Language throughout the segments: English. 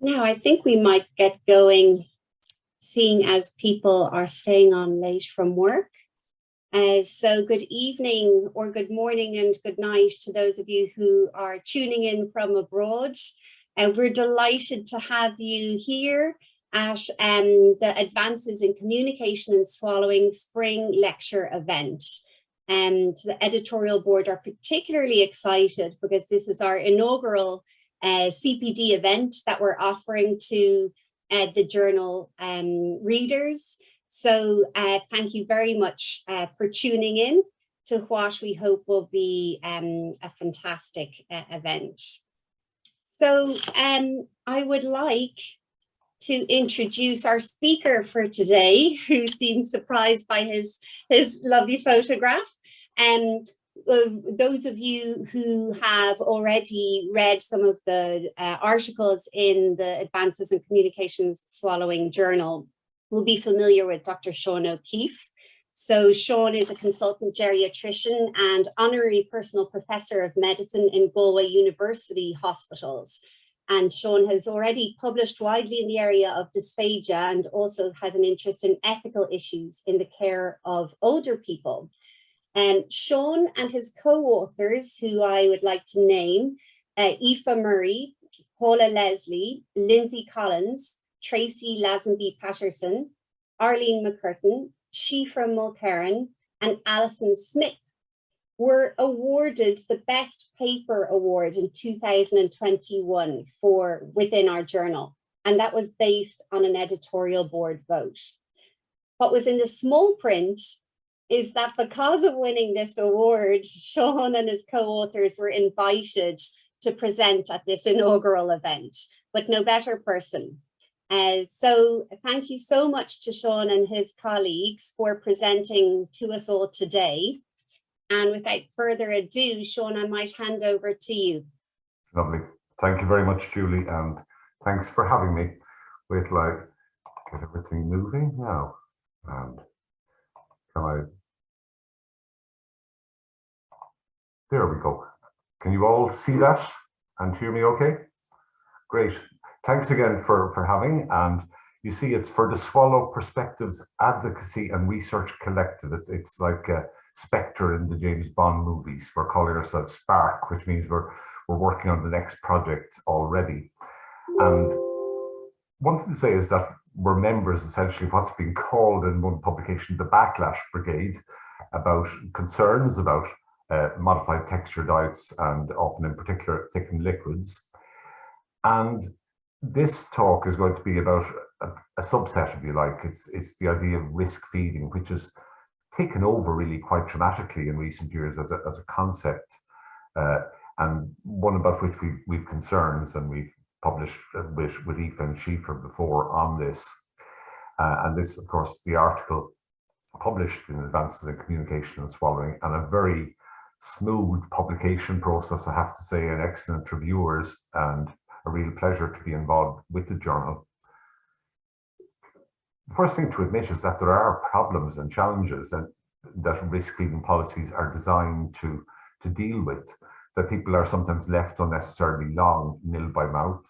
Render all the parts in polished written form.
Now, I think we might get going, seeing as people are staying on late from work. So good evening or good morning and good night to those of you who are tuning in from abroad. We're delighted to have you here at the Advances in Communication and Swallowing Spring Lecture event. The editorial board are particularly excited because this is our inaugural CPD event that we're offering to the journal readers. So thank you very much for tuning in to what we hope will be a fantastic event. So I would like to introduce our speaker for today, who seems surprised by his lovely photograph. Those of you who have already read some of the articles in the Advances in Communications Swallowing journal will be familiar with Dr. Shaun O Keeffe. So Shaun is a consultant geriatrician and honorary personal professor of medicine in Galway University Hospitals. And Shaun has already published widely in the area of dysphagia and also has an interest in ethical issues in the care of older people. Shaun and his co-authors, who I would like to name, Aoife Murray, Paula Leslie, Lindsay Collins, Tracy Lazenby Patterson, Arlene McCurtain, Shifra Mulcairn, and Alison Smith, were awarded the Best Paper Award in 2021 for within our journal. And that was based on an editorial board vote. What was in the small print is that because of winning this award, Shaun and his co-authors were invited to present at this inaugural event, but no better person. So thank you so much to Shaun and his colleagues for presenting to us all today. And without further ado, Shaun, I might hand over to you. Lovely. Thank you very much, Julie, and thanks for having me. Wait till I get everything moving now. And there we go. Can you all see that and hear me okay? Great. Thanks again for having. And you see, it's for the Swallow Perspectives Advocacy and Research Collective. It's like Spectre in the James Bond movies. We're calling ourselves Spark, which means we're working on the next project already. And one thing to say is that we're members essentially of what's been called in one publication the Backlash Brigade, about concerns about modified texture diets and often in particular thickened liquids. And this talk is going to be about a subset, if you like. It's the idea of risk feeding, which has taken over really quite dramatically in recent years as a concept, and one about which we've concerns, and we've published with Aoife and Shifra before on this. And this, of course, the article published in Advances in Communication and Swallowing, and a very smooth publication process, I have to say, and excellent reviewers, and a real pleasure to be involved with the journal. The first thing to admit is that there are problems and challenges and that risk-feeding policies are designed to deal with, that people are sometimes left unnecessarily long nil by mouth,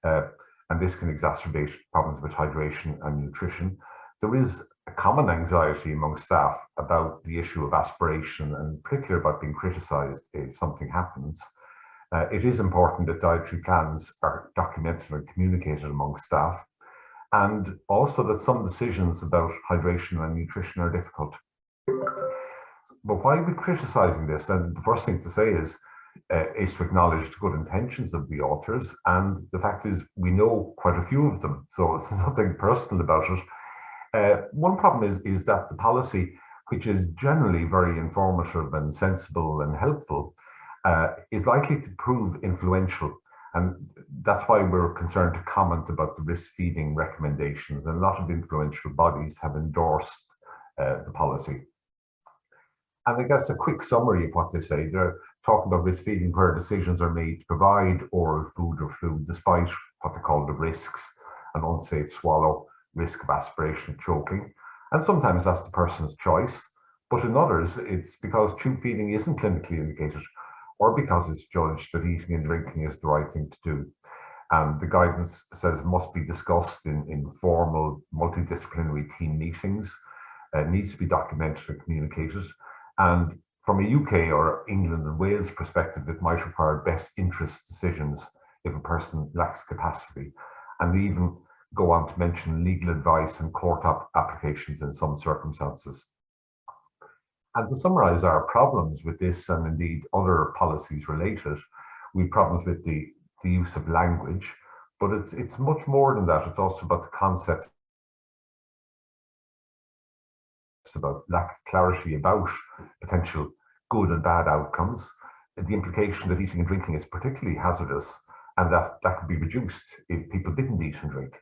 and this can exacerbate problems with hydration and nutrition. There is a common anxiety among staff about the issue of aspiration, and particularly about being criticised if something happens. It is important that dietary plans are documented and communicated among staff, and also that some decisions about hydration and nutrition are difficult. But why are we criticising this? And the first thing to say is to acknowledge the good intentions of the authors, and the fact is we know quite a few of them, so it's nothing personal about it. One problem is that the policy, which is generally very informative and sensible and helpful, is likely to prove influential. And that's why we're concerned to comment about the risk feeding recommendations. And a lot of influential bodies have endorsed the policy. And I guess a quick summary of what they say, they're talking about risk feeding where decisions are made to provide oral food or fluid despite what they call the risks: an unsafe swallow, risk of aspiration, choking. And sometimes that's the person's choice, but in others, it's because tube feeding isn't clinically indicated, or because it's judged that eating and drinking is the right thing to do. and the guidance says it must be discussed in formal multidisciplinary team meetings. It needs to be documented and communicated. And from a UK or England and Wales perspective, it might require best interest decisions if a person lacks capacity. And they even go on to mention legal advice and court applications in some circumstances. And to summarise our problems with this, and indeed other policies related, we have problems with the use of language, but it's much more than that. It's also about the concept, it's about lack of clarity about potential good and bad outcomes, the implication that eating and drinking is particularly hazardous, and that could be reduced if people didn't eat and drink,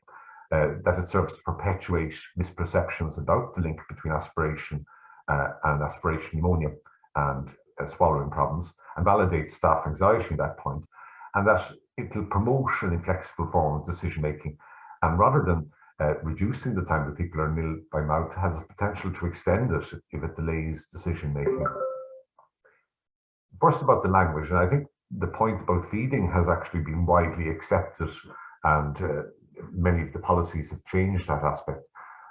that it serves to perpetuate misperceptions about the link between aspiration and aspiration pneumonia and swallowing problems, and validates staff anxiety at that point, and that it will promote an inflexible form of decision making, and rather than reducing the time that people are nil by mouth, has the potential to extend it if it delays decision making. First, about the language, and I think the point about feeding has actually been widely accepted, and many of the policies have changed that aspect.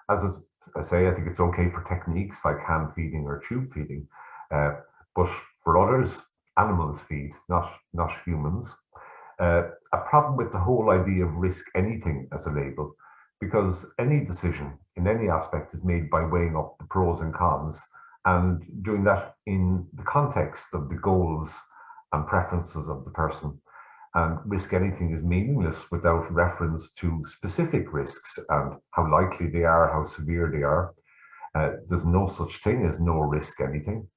As I say, I think it's okay for techniques like hand feeding or tube feeding, but for others, animals feed, not humans. A problem with the whole idea of risk anything as a label, because any decision in any aspect is made by weighing up the pros and cons, and doing that in the context of the goals and preferences of the person. And risk anything is meaningless without reference to specific risks and how likely they are, how severe they are. There's no such thing as no risk anything.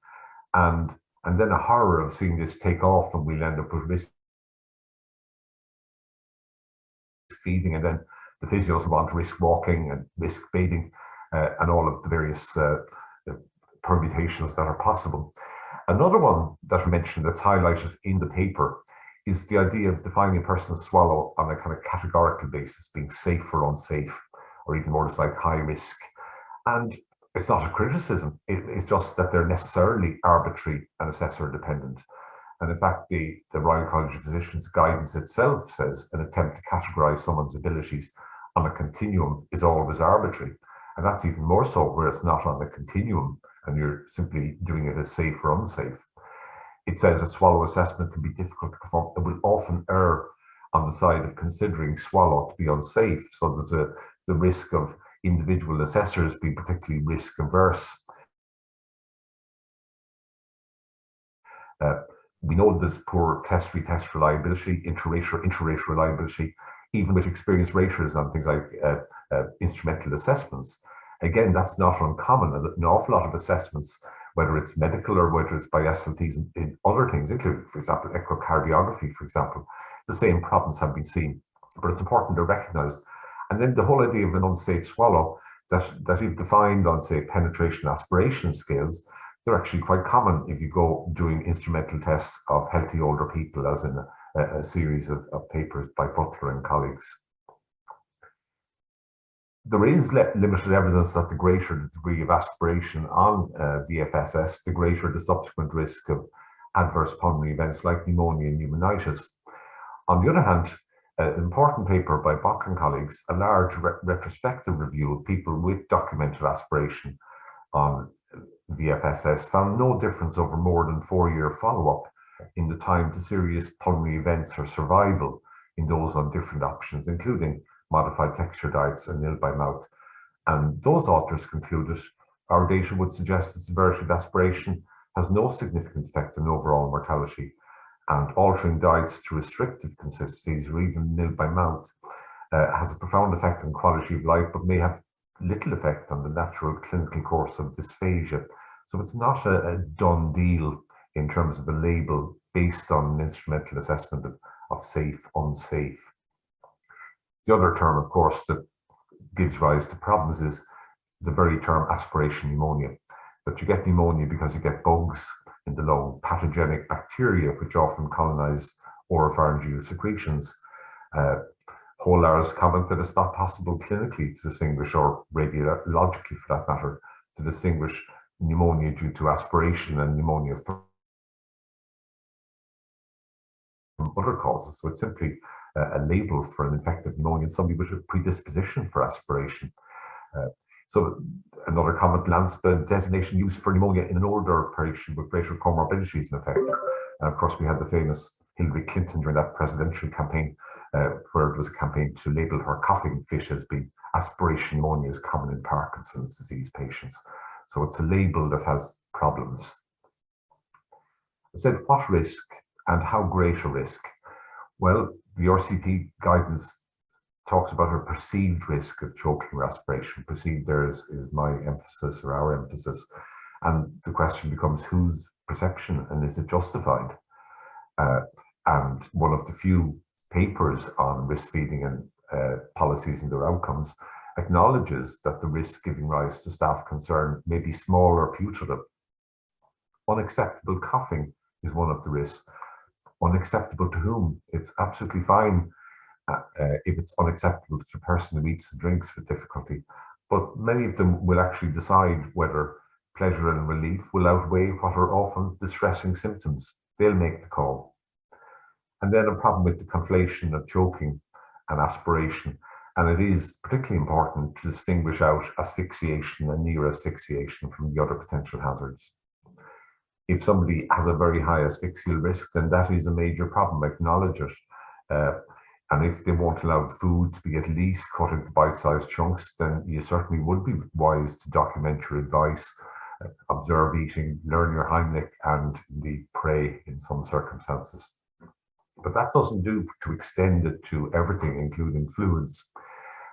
And then a horror of seeing this take off, and we'll end up with risk feeding, and then the physios want risk walking and risk bathing, and all of the various permutations that are possible. Another one that I mentioned that's highlighted in the paper is the idea of defining a person's swallow on a kind of categorical basis, being safe or unsafe, or even words like high risk. And it's not a criticism, it's just that they're necessarily arbitrary and assessor dependent. And in fact, the Royal College of Physicians guidance itself says an attempt to categorize someone's abilities on a continuum is always arbitrary. And that's even more so where it's not on the continuum and you're simply doing it as safe or unsafe. It says a swallow assessment can be difficult to perform. It will often err on the side of considering swallow to be unsafe. So there's the risk of individual assessors being particularly risk averse. We know there's poor test-retest reliability, inter-rater reliability, even with experienced raters on things like instrumental assessments. Again, that's not uncommon. An awful lot of assessments, whether it's medical or whether it's by SLTs in other things, including, for example, echocardiography, for example, the same problems have been seen, but it's important to recognize. And then the whole idea of an unsafe swallow that you've defined on, say, penetration aspiration scales, they're actually quite common if you go doing instrumental tests of healthy older people, as in a series of papers by Butler and colleagues. There is limited evidence that the greater the degree of aspiration on VFSS, the greater the subsequent risk of adverse pulmonary events like pneumonia and pneumonitis. On the other hand, an important paper by Bock and colleagues, a large retrospective review of people with documented aspiration on VFSS, found no difference over more than 4-year follow-up in the time to serious pulmonary events or survival in those on different options, including modified texture diets and nil by mouth. And those authors concluded our data would suggest the severity of aspiration has no significant effect on overall mortality, and altering diets to restrictive consistencies or even nil by mouth has a profound effect on quality of life, but may have little effect on the natural clinical course of dysphagia. So it's not a done deal in terms of a label based on an instrumental assessment of safe, unsafe. The other term, of course, that gives rise to problems is the very term aspiration pneumonia, that you get pneumonia because you get bugs in the lung, pathogenic bacteria, which often colonize oropharyngeal secretions. Hollar's comment that it's not possible clinically to distinguish, or radiologically for that matter, to distinguish pneumonia due to aspiration and pneumonia from other causes. So it's simply a label for an infective pneumonia in somebody with a predisposition for aspiration. So another common LANSPA designation used for pneumonia in an older patient with greater comorbidities in effect. And of course, we had the famous Hillary Clinton during that presidential campaign, where it was a campaign to label her coughing fit as being aspiration pneumonia is common in Parkinson's disease patients. So it's a label that has problems. I said, what risk and how great a risk? Well, the RCP guidance talks about a perceived risk of choking or aspiration. Perceived there is my emphasis or our emphasis. And the question becomes, whose perception and is it justified? And one of the few papers on risk feeding and policies and their outcomes acknowledges that the risk giving rise to staff concern may be small or putative. Unacceptable coughing is one of the risks. Unacceptable to whom? It's absolutely fine if it's unacceptable to the person who eats and drinks with difficulty. But many of them will actually decide whether pleasure and relief will outweigh what are often distressing symptoms. They'll make the call. And then a problem with the conflation of choking and aspiration. And it is particularly important to distinguish out asphyxiation and near asphyxiation from the other potential hazards. If somebody has a very high asphyxial risk, then that is a major problem. Acknowledge it. And if they won't allow food to be at least cut into bite-sized chunks, then you certainly would be wise to document your advice, observe eating, learn your Heimlich, and indeed pray in some circumstances. But that doesn't do to extend it to everything, including fluids.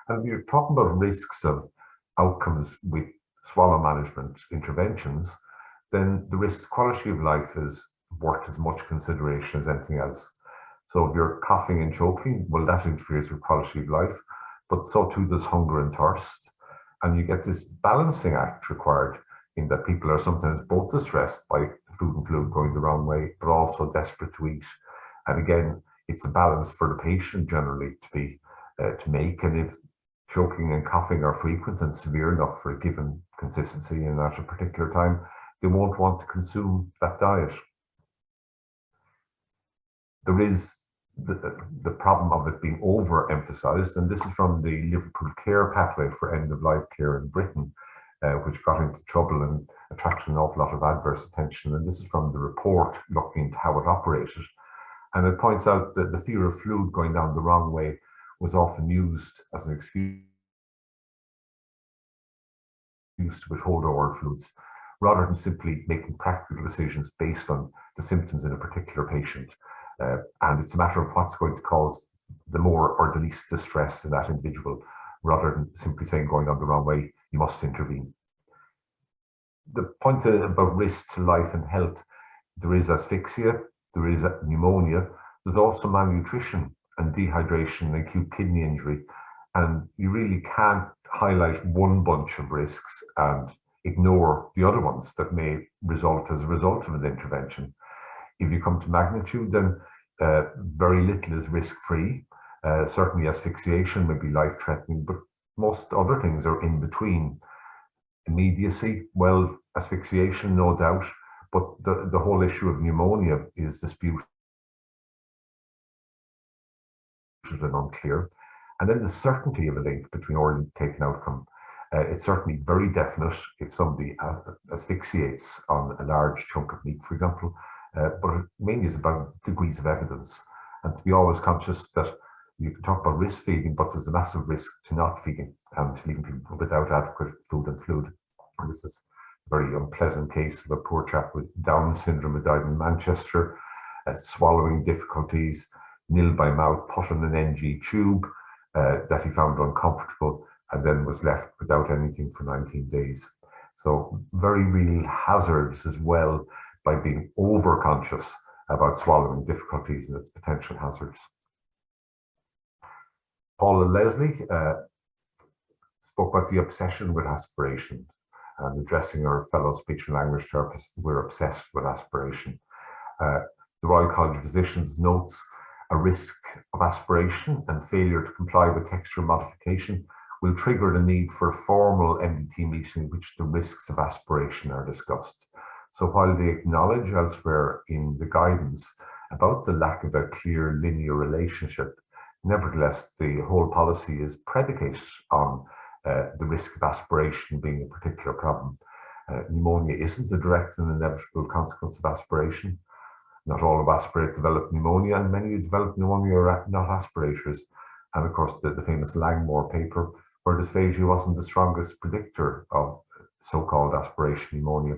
And if you're talking about risks of outcomes with swallow management interventions, then the risk to quality of life is worth as much consideration as anything else. So if you're coughing and choking, well, that interferes with quality of life, but so too does hunger and thirst. And you get this balancing act required in that people are sometimes both distressed by food and fluid going the wrong way, but also desperate to eat. And again, it's a balance for the patient generally to make. And if choking and coughing are frequent and severe enough for a given consistency and at a particular time, they won't want to consume that diet. There is the problem of it being overemphasized, and this is from the Liverpool Care Pathway for End-of-Life Care in Britain, which got into trouble and attracted an awful lot of adverse attention. And this is from the report looking into how it operated. And it points out that the fear of fluid going down the wrong way was often used as an excuse to withhold oral fluids, rather than simply making practical decisions based on the symptoms in a particular patient. And it's a matter of what's going to cause the more or the least distress in that individual, rather than simply saying going down the wrong way, you must intervene. The point about risk to life and health, there is asphyxia, there is pneumonia, there's also malnutrition and dehydration and acute kidney injury. And you really can't highlight one bunch of risks and ignore the other ones that may result as a result of an intervention. If you come to magnitude, then very little is risk-free. Certainly asphyxiation may be life-threatening, but most other things are in between. Immediacy, well, asphyxiation, no doubt, but the whole issue of pneumonia is disputed and unclear. And then the certainty of a link between oral intake and outcome. It's certainly very definite if somebody asphyxiates on a large chunk of meat, for example, but it mainly is about degrees of evidence. And to be always conscious that you can talk about risk feeding, but there's a massive risk to not feeding and to leaving people without adequate food and fluid. And this is a very unpleasant case of a poor chap with Down syndrome who died in Manchester, swallowing difficulties, nil by mouth, put on an NG tube that he found uncomfortable, and then was left without anything for 19 days. So very real hazards as well by being over-conscious about swallowing difficulties and its potential hazards. Paula Leslie spoke about the obsession with aspiration and addressing our fellow speech and language therapists. We're obsessed with aspiration. The Royal College of Physicians notes a risk of aspiration and failure to comply with texture modification will trigger the need for a formal MDT meeting in which the risks of aspiration are discussed. So while they acknowledge elsewhere in the guidance about the lack of a clear linear relationship Nevertheless, the whole policy is predicated on the risk of aspiration being a particular problem. Pneumonia isn't a direct and inevitable consequence of aspiration. Not all who aspirate develop pneumonia, and many who develop pneumonia are not aspirators. And of course, the famous Langmore paper, where dysphagia wasn't the strongest predictor of so-called aspiration pneumonia.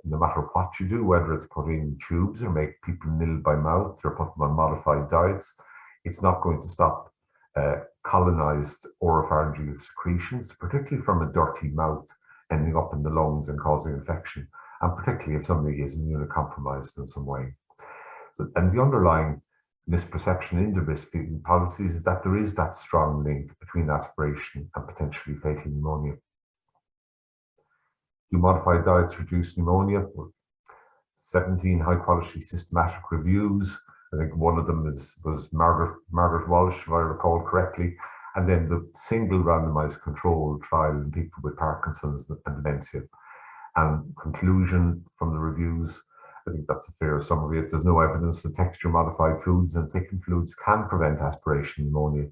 No matter what you do, whether it's put in tubes or make people nil by mouth or put them on modified diets, it's not going to stop colonized oropharyngeal secretions, particularly from a dirty mouth ending up in the lungs and causing infection, and particularly if somebody is immunocompromised in some way. So, and the underlying misperception in the breastfeeding policies is that there is that strong link between aspiration and potentially fatal pneumonia. Do modified diets reduce pneumonia? 17 high-quality systematic reviews. I think one of them was Margaret Walsh, if I recall correctly, and then the single randomized controlled trial in people with Parkinson's and dementia. And conclusion from the reviews, I think that's a fair summary. There's no evidence that texture-modified foods and thickened fluids can prevent aspiration pneumonia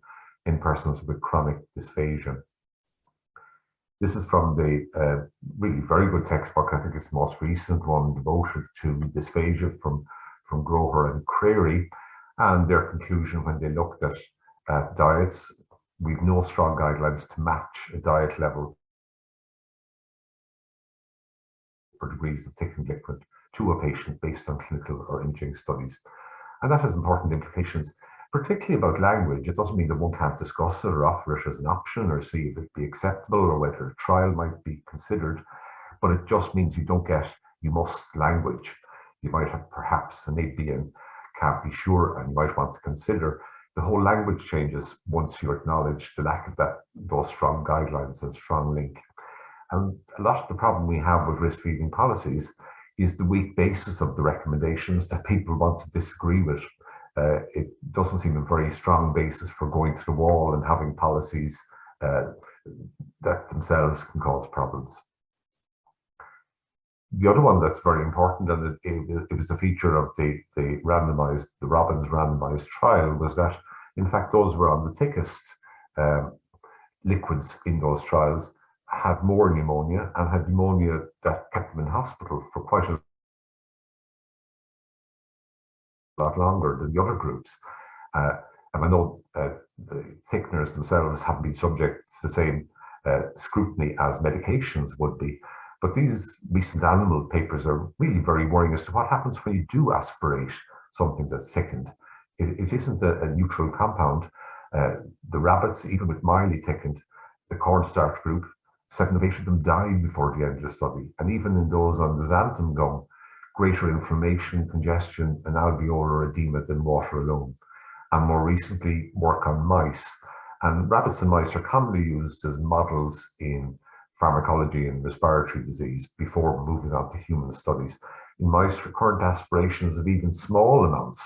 in persons with chronic dysphagia. This is from the really very good textbook. I think it's the most recent one devoted to dysphagia from Groher and Crary, and their conclusion when they looked at diets, we've no strong guidelines to match a diet level for degrees of thickened liquid to a patient based on clinical or imaging studies. And that has important implications, particularly about language. It doesn't mean that one can't discuss it or offer it as an option or see if it be acceptable or whether a trial might be considered, but it just means you don't get "you must" language. You might have perhaps a maybe and can't be sure, and you might want to consider. The whole language changes once you acknowledge the lack of those strong guidelines and strong link. And a lot of the problem we have with breastfeeding policies is the weak basis of the recommendations that people want to disagree with. It doesn't seem a very strong basis for going to the wall and having policies that themselves can cause problems. The other one that's very important, and it was a feature of the Robbins randomized trial, was that in fact those who were on the thickest liquids in those trials had more pneumonia and had pneumonia that kept them in hospital for quite a lot longer than the other groups. And I know the thickeners themselves haven't been subject to the same scrutiny as medications would be. But these recent animal papers are really very worrying as to what happens when you do aspirate something that's thickened. It isn't a neutral compound. The rabbits, even with mildly thickened, the cornstarch group, 7 of 8 of them died before the end of the study. And even in those on the xanthan gum, greater inflammation, congestion, and alveolar edema than water alone. And more recently, work on mice. And rabbits and mice are commonly used as models in pharmacology and respiratory disease before moving on to human studies. In mice, recurrent aspirations of even small amounts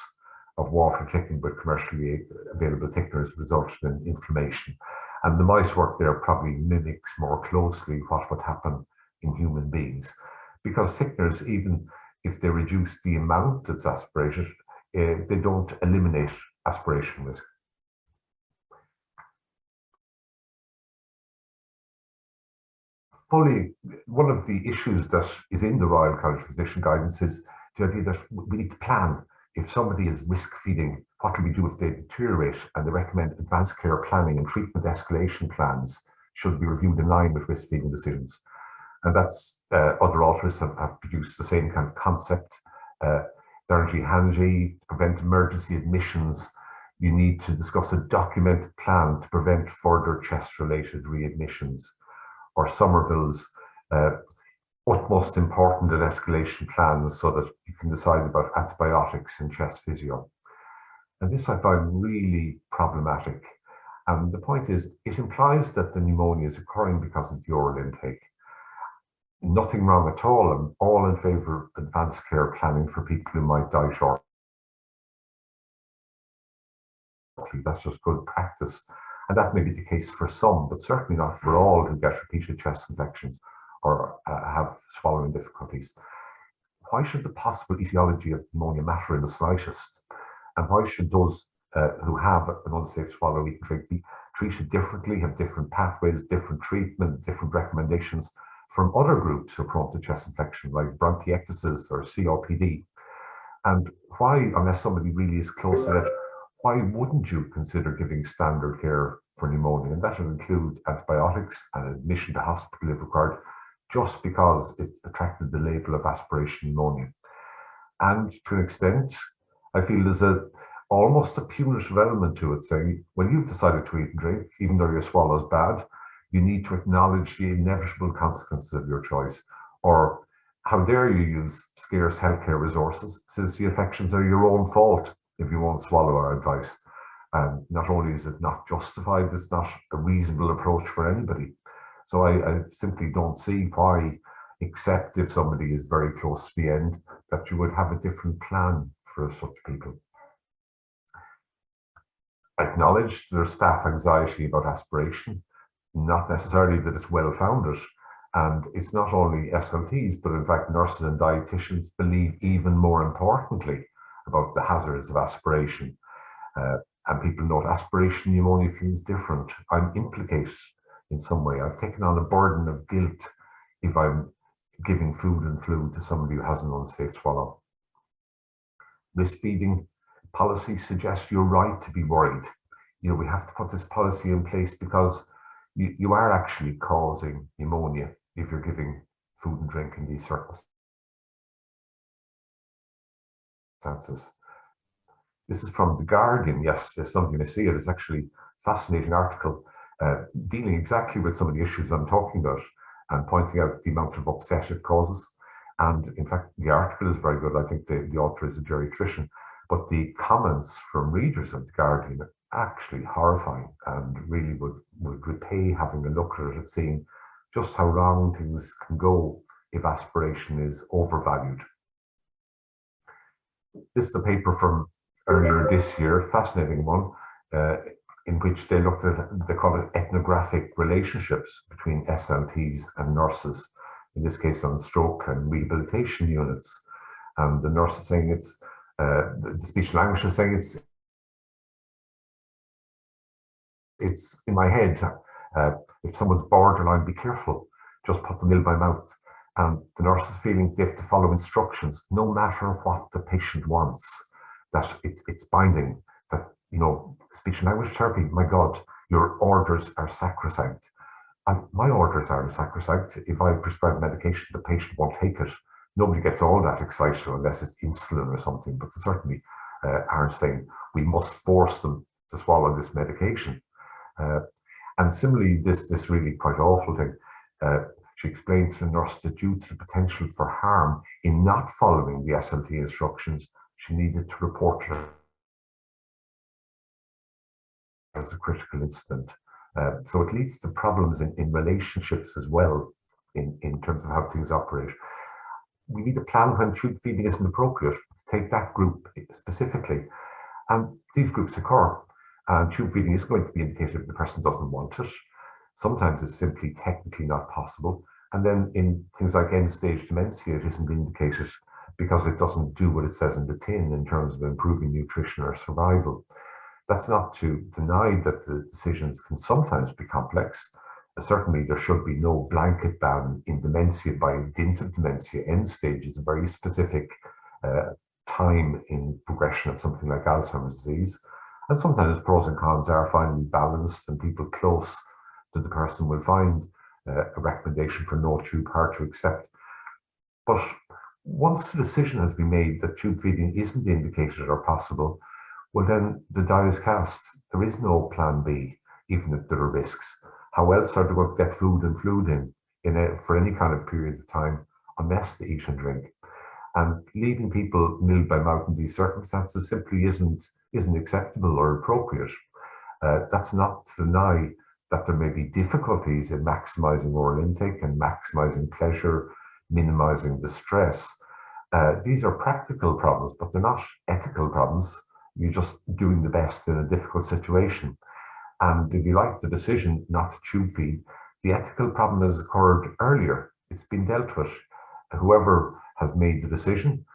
of water thickened with commercially available thickeners resulted in inflammation. And the mice work there probably mimics more closely what would happen in human beings. Because thickeners, even if they reduce the amount that's aspirated, they don't eliminate aspiration risk. One of the issues that is in the Royal College of Physician guidance is the idea that we need to plan. If somebody is risk feeding, what can we do if they deteriorate? And they recommend advanced care planning and treatment escalation plans should be reviewed in line with risk feeding decisions. And that's other authors have produced the same kind of concept. Dharji Hanji, to prevent emergency admissions, you need to discuss a documented plan to prevent further chest-related readmissions. Or Somerville's utmost important at escalation plans so that you can decide about antibiotics in chest physio. And this I find really problematic. And the point is, it implies that the pneumonia is occurring because of the oral intake. Nothing wrong at all. I'm all in favor of advanced care planning for people who might die shortly. That's just good practice. And that may be the case for some, but certainly not for all who get repeated chest infections or have swallowing difficulties. Why should the possible etiology of pneumonia matter in the slightest? And why should those who have an unsafe swallow, eat and drink be treated differently, have different pathways, different treatment, different recommendations from other groups who are prone to chest infection, like bronchiectasis or COPD. And why, unless somebody really is close to that, why wouldn't you consider giving standard care for pneumonia? And that would include antibiotics and admission to hospital if required, just because it's attracted the label of aspiration pneumonia. And to an extent, I feel there's almost a punitive element to it, saying, when you've decided to eat and drink, even though your swallow's bad, you need to acknowledge the inevitable consequences of your choice. Or how dare you use scarce healthcare resources, since the infections are your own fault if you won't swallow our advice. And not only is it not justified, it's not a reasonable approach for anybody. So I simply don't see why, except if somebody is very close to the end, that you would have a different plan for such people. I acknowledge there's staff anxiety about aspiration, not necessarily that it's well-founded. And it's not only SLTs, but in fact, nurses and dietitians believe even more importantly about the hazards of aspiration. And people note aspiration pneumonia feels different. I'm implicated in some way. I've taken on a burden of guilt if I'm giving food and fluid to somebody who has an unsafe swallow. Risk feeding policy suggests you're right to be worried. You know, we have to put this policy in place because you are actually causing pneumonia if you're giving food and drink in these circumstances. This is from The Guardian. Yes, there's something to see it. It's actually a fascinating article dealing exactly with some of the issues I'm talking about and pointing out the amount of upset it causes. And in fact, the article is very good. I think the author is a geriatrician, but the comments from readers of The Guardian are actually horrifying and really would repay having a look at it and seeing just how wrong things can go if aspiration is overvalued. This is a paper from earlier this year, fascinating one, in which they looked at, they call it ethnographic relationships between SLTs and nurses, in this case on stroke and rehabilitation units. And the nurse is saying it's, the speech and language is saying it's in my head. If someone's borderline, be careful, just put them in my mouth. And the nurse is feeling they have to follow instructions, no matter what the patient wants, that it's binding, that, you know, speech and language therapy, my God, your orders are sacrosanct. My orders are sacrosanct. If I prescribe medication, the patient won't take it. Nobody gets all that excited unless it's insulin or something, but they certainly aren't saying we must force them to swallow this medication. And similarly, this really quite awful thing, she explained to the nurse that due to the potential for harm in not following the SLT instructions, she needed to report it as a critical incident. So it leads to problems in relationships as well, in terms of how things operate. We need a plan when tube feeding isn't appropriate, to take that group specifically. And these groups occur. And tube feeding is going to be indicated if the person doesn't want it. Sometimes it's simply technically not possible. And then in things like end-stage dementia, it isn't indicated because it doesn't do what it says in the tin in terms of improving nutrition or survival. That's not to deny that the decisions can sometimes be complex. Certainly, there should be no blanket ban in dementia by dint of dementia. End stage is a very specific time in progression of something like Alzheimer's disease. And sometimes pros and cons are finally balanced, and people close to the person will find a recommendation for no tube hard to accept. But once the decision has been made that tube feeding isn't indicated or possible, well, then the die is cast. There is no plan B, even if there are risks. How else are they going to get food and fluid in for any kind of period of time unless they eat and drink? And leaving people nil by mouth in these circumstances simply isn't acceptable or appropriate. That's not to deny that there may be difficulties in maximizing oral intake and maximizing pleasure, minimizing distress. These are practical problems, but they're not ethical problems. You're just doing the best in a difficult situation. And if you like the decision not to tube feed, the ethical problem has occurred earlier. It's been dealt with. Whoever has made the decision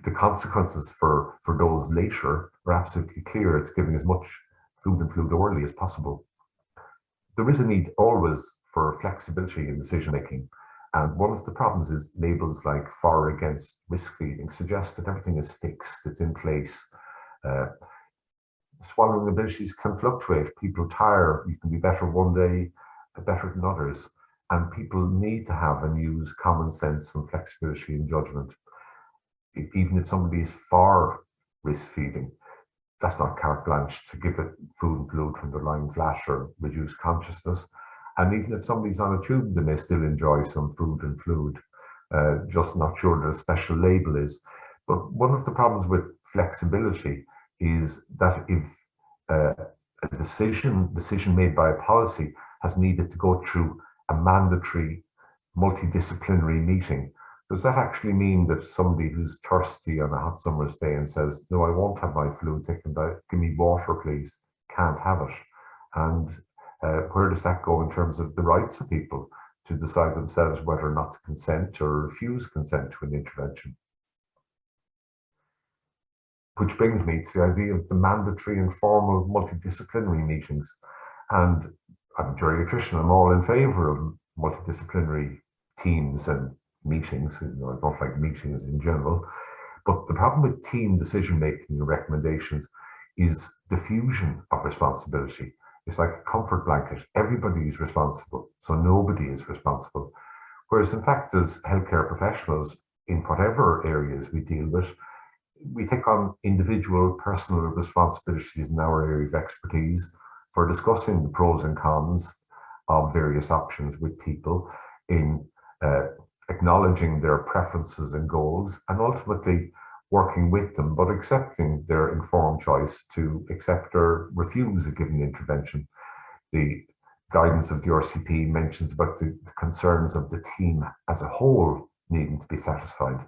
the consequences for those later are absolutely clear. It's giving as much food and fluid orally as possible. There is a need always for flexibility in decision making. And one of the problems is labels like for or against risk feeding suggest that everything is fixed, it's in place. Swallowing abilities can fluctuate. People tire. You can be better one day, better than others. And people need to have and use common sense and flexibility in judgment. Even if somebody is for risk feeding, that's not carte blanche to give it food and fluid when they're lying flat or reduce consciousness. And even if somebody's on a tube, they may still enjoy some food and fluid, just not sure that a special label is. But one of the problems with flexibility is that if a decision made by a policy has needed to go through a mandatory multidisciplinary meeting, does that actually mean that somebody who's thirsty on a hot summer's day and says, no, I won't have my fluid taken, give me water, please, can't have it? And where does that go in terms of the rights of people to decide themselves whether or not to consent or refuse consent to an intervention? Which brings me to the idea of the mandatory and formal multidisciplinary meetings. And I'm a geriatrician, I'm all in favour of multidisciplinary teams and meetings. You know, I don't like meetings in general. But the problem with team decision-making and recommendations is diffusion of responsibility. It's like a comfort blanket. Everybody is responsible, so nobody is responsible. Whereas in fact, as healthcare professionals, in whatever areas we deal with, we take on individual personal responsibilities in our area of expertise for discussing the pros and cons of various options with people, in acknowledging their preferences and goals, and ultimately working with them, but accepting their informed choice to accept or refuse a given intervention. The guidance of the RCP mentions about the concerns of the team as a whole needing to be satisfied.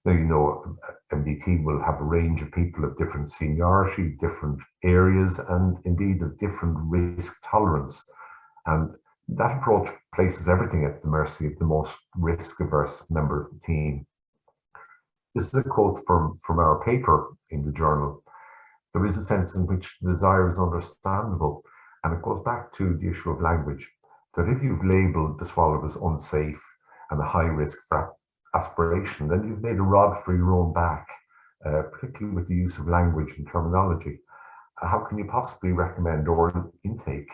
Now, you know, MDT will have a range of people of different seniority, different areas, and indeed of different risk tolerance. And that approach places everything at the mercy of the most risk-averse member of the team. This is a quote from our paper in the journal. There is a sense in which the desire is understandable, and it goes back to the issue of language, that if you've labelled the swallow as unsafe and a high risk for aspiration, then you've made a rod for your own back, particularly with the use of language and terminology. How can you possibly recommend oral intake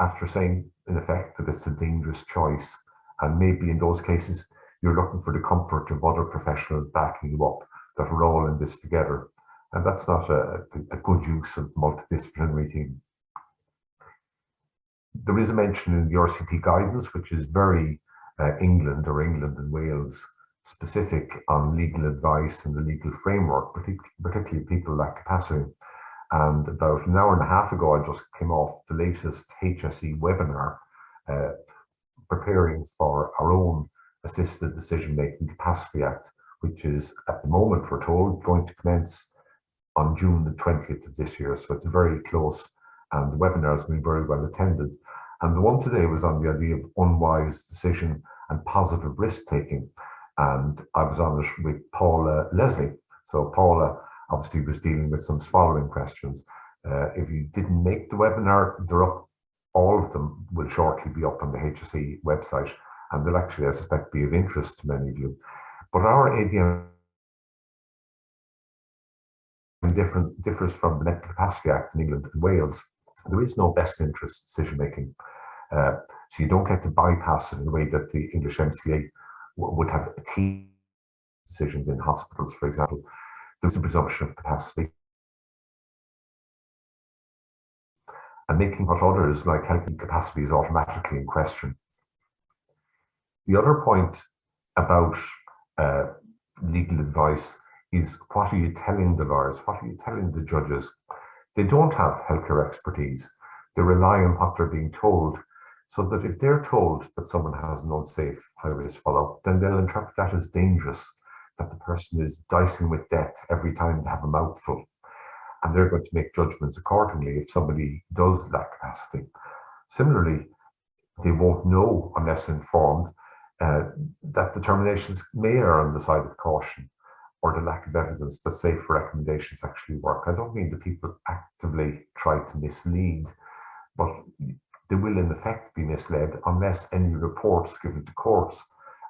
after saying, in effect, that it's a dangerous choice? And maybe in those cases, you're looking for the comfort of other professionals backing you up, that we're all in this together. And that's not a good use of the multidisciplinary team. There is a mention in the RCP guidance, which is very England and Wales specific on legal advice and the legal framework, particularly people lack capacity. And about an hour and a half ago, I just came off the latest HSE webinar, preparing for our own Assisted Decision-Making Capacity Act, which is, at the moment, we're told, going to commence on June the 20th of this year. So it's very close, and the webinar has been very well attended. And the one today was on the idea of unwise decision and positive risk-taking. And I was on it with Paula Leslie. So Paula obviously was dealing with some swallowing questions. If you didn't make the webinar, they're up. All of them will shortly be up on the HSE website, and they'll actually, I suspect, be of interest to many of you. But our ADM differs from the Mental Capacity Act in England and Wales. There is no best interest decision making. So you don't get to bypass it in the way that the English MCA would have team decisions in hospitals, for example. There's a presumption of capacity. And making what others like helping capacity is automatically in question. The other point about legal advice is, what are you telling the lawyers? What are you telling the judges? They don't have healthcare expertise. They rely on what they're being told, so that if they're told that someone has an unsafe high-risk follow-up, then they'll interpret that as dangerous, that the person is dicing with death every time they have a mouthful. And they're going to make judgments accordingly if somebody does lack capacity. Similarly, they won't know, unless informed, that determinations may err on the side of caution. or the lack of evidence that safer recommendations actually work. I don't mean that people actively try to mislead, but they will in effect be misled unless any reports given to courts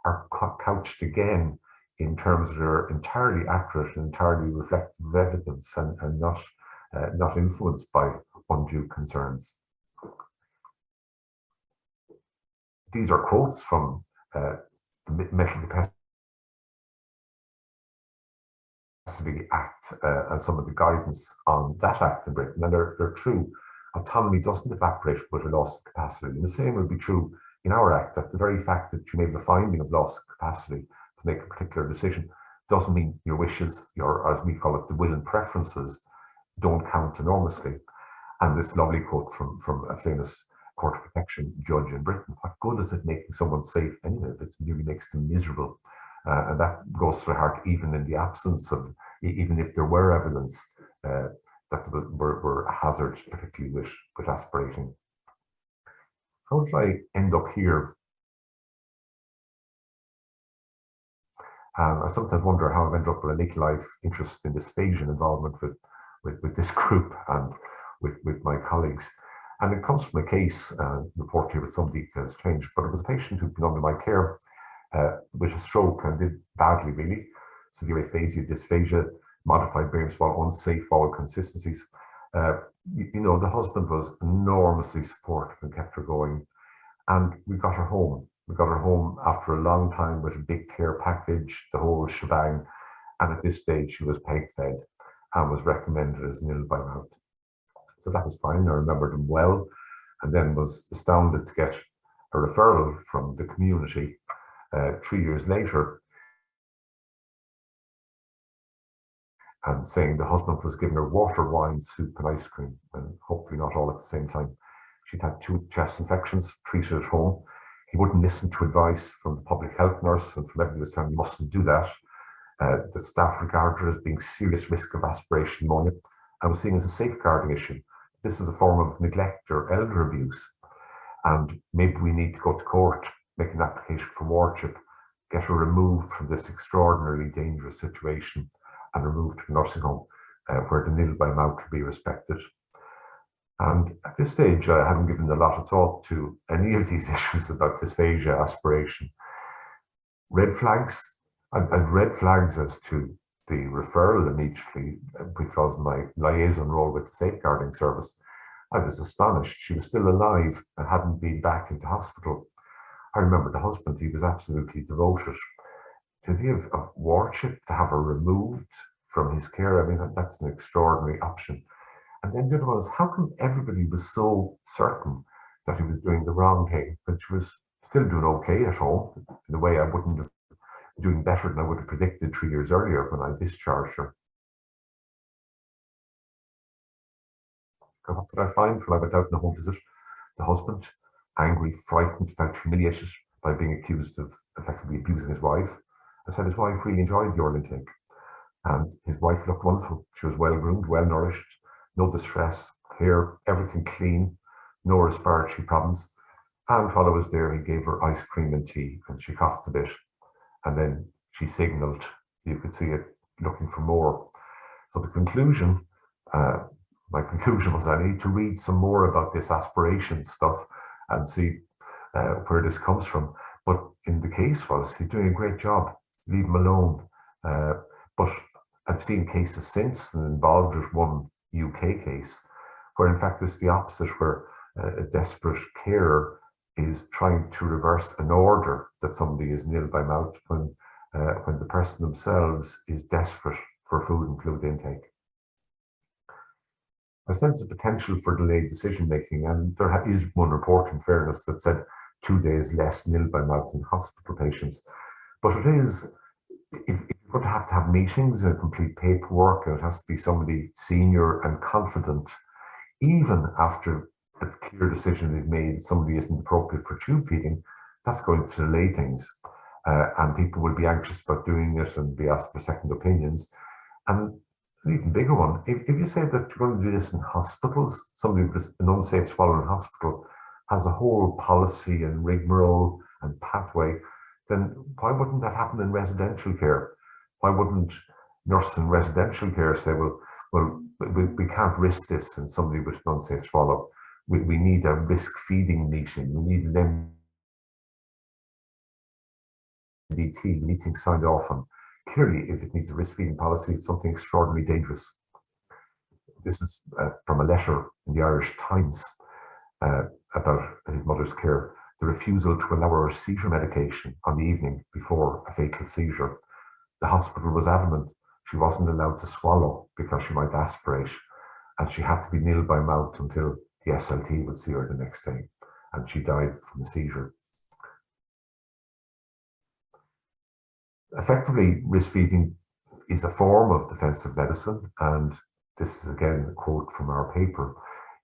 are couched again in terms of they're entirely accurate and entirely reflective of evidence and not influenced by undue concerns. These are quotes from the Mental Capacity Act and some of the guidance on that act in Britain, and they're true. Autonomy doesn't evaporate with a loss of capacity. And the same will be true in our act, that the very fact that you may have a finding of loss of capacity to make a particular decision doesn't mean your wishes, your, as we call it, the will and preferences don't count enormously. And this lovely quote from a famous court of protection judge in Britain: what good is it making someone safe anyway if it merely makes them miserable? And that goes to the heart, even in the absence of, even if there were evidence that were hazards, particularly with aspirating. How did I end up here? I sometimes wonder how I've ended up with a late life interest in dysphagia and involvement with this group and with my colleagues. And it comes from a case, report here with some details changed, but it was a patient who'd been under my care with a stroke and did badly, really. Severe aphasia, dysphagia, modified brain swallow, unsafe vowel consistencies. You know, the husband was enormously supportive and kept her going. And we got her home. We got her home after a long time with a big care package, the whole shebang. And at this stage, she was peg fed and was recommended as nil by mouth. So that was fine. I remembered them well, and then was astounded to get a referral from the community 3 years later, and saying the husband was giving her water, wine, soup and ice cream, and hopefully not all at the same time. She'd had 2 chest infections, treated at home. He wouldn't listen to advice from the public health nurse, and from everybody was saying, you mustn't do that. The staff regarded her as being serious risk of aspiration pneumonia, and was seen as a safeguarding issue. This is a form of neglect or elder abuse, and maybe we need to go to court, make an application for wardship, get her removed from this extraordinarily dangerous situation and removed to a nursing home where the nil by mouth will be respected. And at this stage, I haven't given a lot of thought to any of these issues about dysphagia, aspiration. Red flags, and red flags as to the referral immediately, which was my liaison role with the safeguarding service. I was astonished. She was still alive and hadn't been back into hospital. I remember the husband, he was absolutely devoted. The idea of wardship, to have her removed from his care, I mean, that's an extraordinary option. And then the other one is, how come everybody was so certain that he was doing the wrong thing, but she was still doing okay at home, in a way I wouldn't have doing better than I would have predicted 3 years earlier when I discharged her. And what did I find when I went out on a home visit? The husband, angry, frightened, felt humiliated by being accused of effectively abusing his wife. I said his wife really enjoyed the oral intake, and his wife looked wonderful. She was well groomed, well nourished, no distress, hair, everything clean, no respiratory problems. And while I was there, he gave her ice cream and tea, and she coughed a bit. And then she signaled, you could see it, looking for more. So the conclusion, my conclusion was I need to read some more about this aspiration stuff and see where this comes from. But in the case was, he's doing a great job, leave him alone. But I've seen cases since, and involved with one UK case, where in fact it's the opposite, where a desperate carer is trying to reverse an order that somebody is nil by mouth when the person themselves is desperate for food and fluid intake. I sense a potential for delayed decision making, and there is one report, in fairness, that said 2 days less nil by mouth in hospital patients. But it is, if you're going to have meetings and complete paperwork, and it has to be somebody senior and confident, even after a clear decision is made, somebody isn't appropriate for tube feeding, that's going to delay things. And people will be anxious about doing it and be asked for second opinions. And an even bigger one, if you say that you're going to do this in hospitals, somebody with an unsafe swallow in hospital has a whole policy and rigmarole and pathway, then why wouldn't that happen in residential care? Why wouldn't nurse in residential care say, well, we can't risk this in somebody with an unsafe swallow. We need a risk feeding meeting. We need an MDT, we need things signed off on. Clearly, if it needs a risk feeding policy, it's something extraordinarily dangerous. This is from a letter in the Irish Times about his mother's care. The refusal to allow her seizure medication on the evening before a fatal seizure. The hospital was adamant she wasn't allowed to swallow because she might aspirate, and she had to be nil by mouth until the SLT would see her the next day, and she died from a seizure. Effectively, risk feeding is a form of defensive medicine, and this is again a quote from our paper.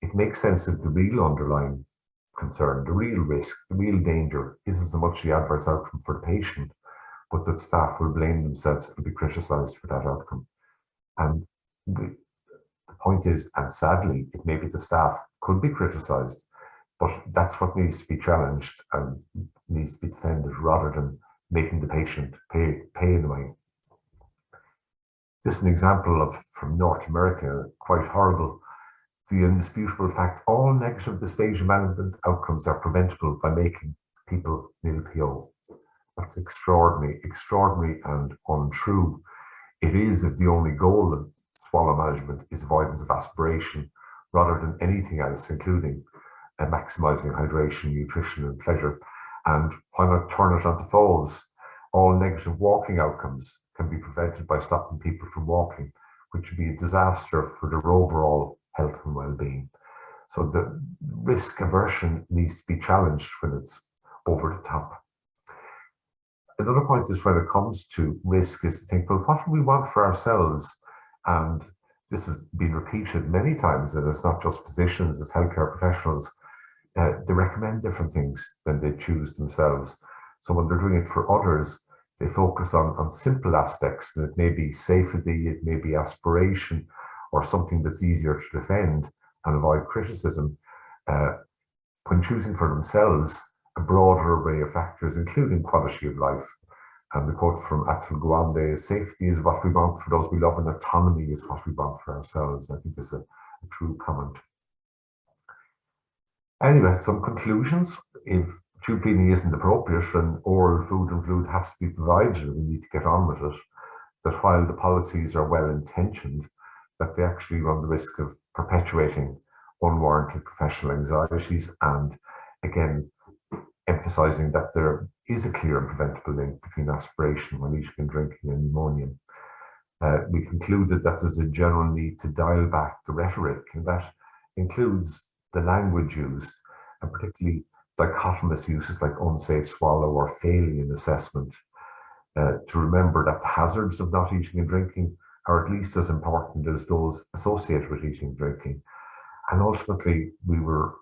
It makes sense that the real underlying concern, the real risk, the real danger isn't so much the adverse outcome for the patient, but that staff will blame themselves and be criticised for that outcome. And the point is, and sadly, it may be the staff could be criticised, but that's what needs to be challenged and needs to be defended rather than making the patient pay in a way. This is an example of, from North America, quite horrible. The indisputable fact, all negative dysphagia management outcomes are preventable by making people nil PO. That's extraordinary and untrue. It is that the only goal of swallow management is avoidance of aspiration rather than anything else, including maximising hydration, nutrition and pleasure. And why not turn it onto falls? All negative walking outcomes can be prevented by stopping people from walking, which would be a disaster for their overall health and well-being. So the risk aversion needs to be challenged when it's over the top. Another point is when it comes to risk is to think, well, what do we want for ourselves? And this has been repeated many times, and it's not just physicians, it's healthcare professionals. They recommend different things than they choose themselves. So when they're doing it for others, they focus on simple aspects, and it may be safety, it may be aspiration, or something that's easier to defend and avoid criticism. When choosing for themselves, a broader array of factors, including quality of life. And the quote from Atul Gawande is, safety is what we want for those we love, and autonomy is what we want for ourselves. I think is a true comment. Anyway, some conclusions. If tube feeding isn't appropriate, then oral food and fluid has to be provided, and we need to get on with it. That while the policies are well intentioned, that they actually run the risk of perpetuating unwarranted professional anxieties, and again, emphasising that there is a clear and preventable link between aspiration when eating and drinking and pneumonia. We concluded that there's a general need to dial back the rhetoric, and that includes the language used, and particularly dichotomous uses like unsafe swallow or failing in assessment, to remember that the hazards of not eating and drinking are at least as important as those associated with eating and drinking. And ultimately, we were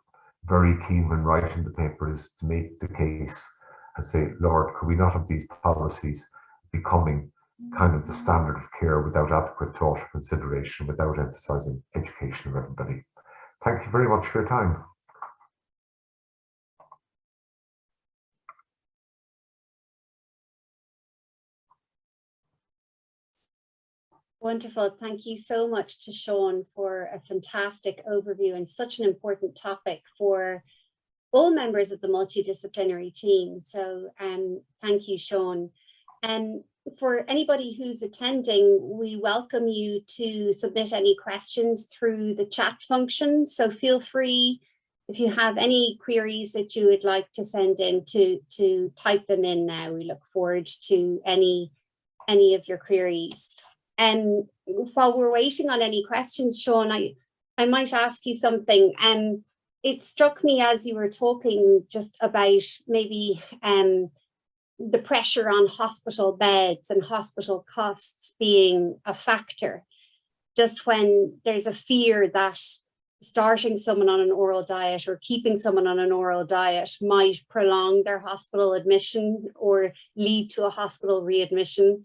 very keen when writing the paper is to make the case and say, Lord, could we not have these policies becoming kind of the standard of care without adequate thought or consideration, without emphasising education of everybody. Thank you very much for your time. Wonderful. Thank you so much to Shaun for a fantastic overview and such an important topic for all members of the multidisciplinary team. So thank you, Shaun. For anybody who's attending, we welcome you to submit any questions through the chat function. So feel free, if you have any queries that you would like to send in, to type them in now. We look forward to any of your queries. And while we're waiting on any questions, Shaun, I might ask you something. It struck me as you were talking just about maybe the pressure on hospital beds and hospital costs being a factor, just when there's a fear that starting someone on an oral diet or keeping someone on an oral diet might prolong their hospital admission or lead to a hospital readmission.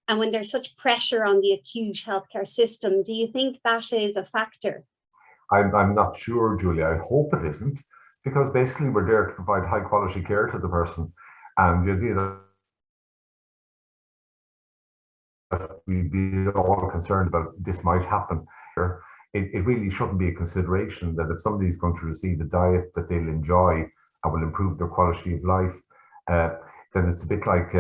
And when there's such pressure on the acute healthcare system, do you think that is a factor? I'm not sure, Julia. I hope it isn't, because basically we're there to provide high quality care to the person. And the idea we'd be all concerned about this might happen. It really shouldn't be a consideration that if somebody's going to receive a diet that they'll enjoy and will improve their quality of life, then it's a bit like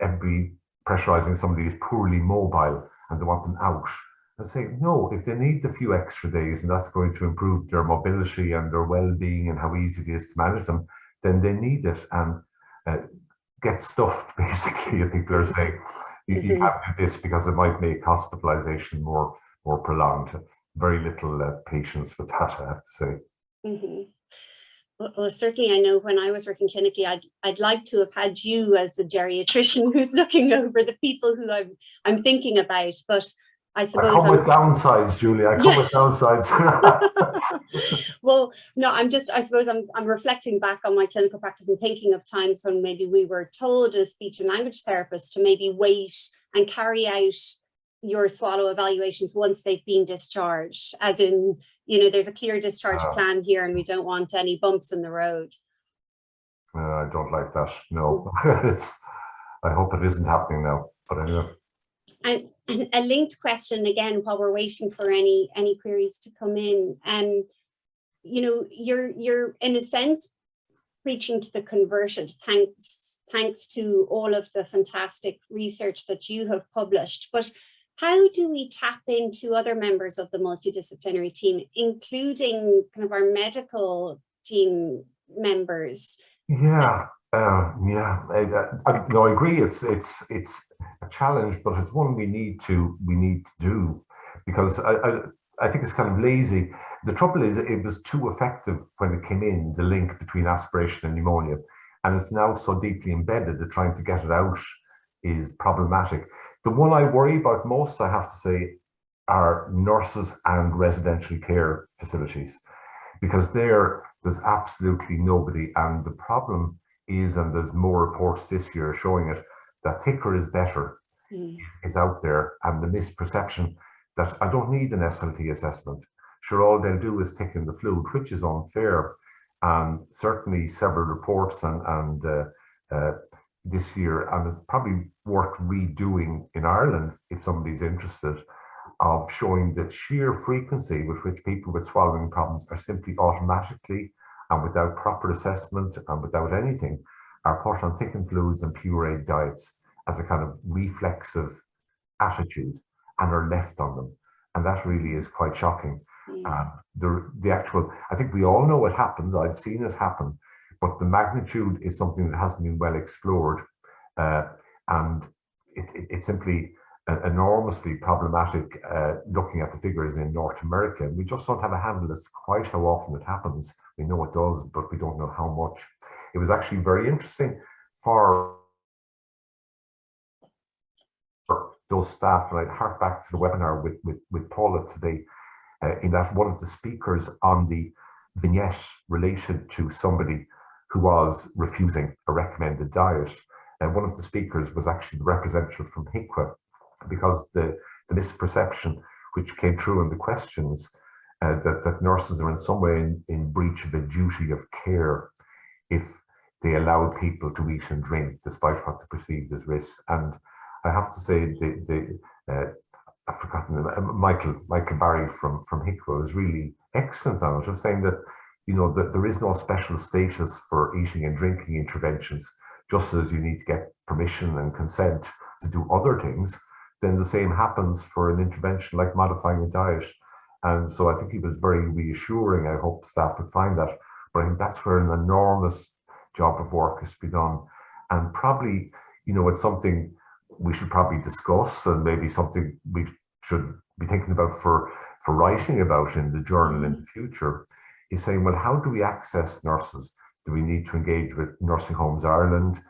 everybody pressurizing somebody who's poorly mobile and they want them out. And say, no, if they need a few extra days and that's going to improve their mobility and their well-being and how easy it is to manage them, then they need it. And get stuffed, basically, if people are saying, you have to do this because it might make hospitalization more prolonged. Very little patience with that, I have to say. Well, certainly, I know when I was working clinically, I'd like to have had you as the geriatrician who's looking over the people who I'm thinking about, but I suppose I come with downsides, Julie. I come with downsides. Well, no, I suppose I'm reflecting back on my clinical practice and thinking of times when maybe we were told as speech and language therapists to maybe wait and carry out your swallow evaluations once they've been discharged, as in, there's a clear discharge plan here and we don't want any bumps in the road. I don't like that. No, I hope it isn't happening now, but anyway. And a linked question again, while we're waiting for any queries to come in, you're in a sense preaching to the converted, thanks to all of the fantastic research that you have published. But how do we tap into other members of the multidisciplinary team, including kind of our medical team members? Yeah. I agree. It's a challenge, but it's one we need to do, because I think it's kind of lazy. The trouble is, it was too effective when it came in, the link between aspiration and pneumonia, and it's now so deeply embedded that trying to get it out is problematic. The one I worry about most, I have to say, are nurses and residential care facilities, because there's absolutely nobody, and the problem is, and there's more reports this year showing it, that thicker is better is out there, and the misperception that I don't need an SLT assessment. Sure, all they'll do is thicken the fluid, which is unfair. And certainly several reports and this year, and it's probably worth redoing in Ireland if somebody's interested, of showing the sheer frequency with which people with swallowing problems are simply automatically and without proper assessment and without anything are put on thickened fluids and pureed diets as a kind of reflexive attitude and are left on them. And that really is quite shocking. The actual, I think we all know it happens, I've seen it happen, but the magnitude is something that hasn't been well explored. And it's simply enormously problematic looking at the figures in North America. We just don't have a handle as to quite how often it happens. We know it does, but we don't know how much. It was actually very interesting for those staff, and I hark back to the webinar with Paula today, in that one of the speakers on the vignette related to somebody who was refusing a recommended diet. And one of the speakers was actually the representative from HICWA, because the misperception which came through in the questions, that nurses are in some way in breach of a duty of care if they allow people to eat and drink despite what they perceived as risks. And I have to say, I've forgotten, Michael Barry from HICWA was really excellent on it, of saying that, that there is no special status for eating and drinking interventions. Just as you need to get permission and consent to do other things, then the same happens for an intervention like modifying a diet. And so I think he was very reassuring. I hope staff would find that. But I think that's where an enormous job of work has to be done. And probably, it's something we should probably discuss, and maybe something we should be thinking about for writing about in the journal in the future, is saying, well, how do we access nurses? Do we need to engage with Nursing Homes Ireland?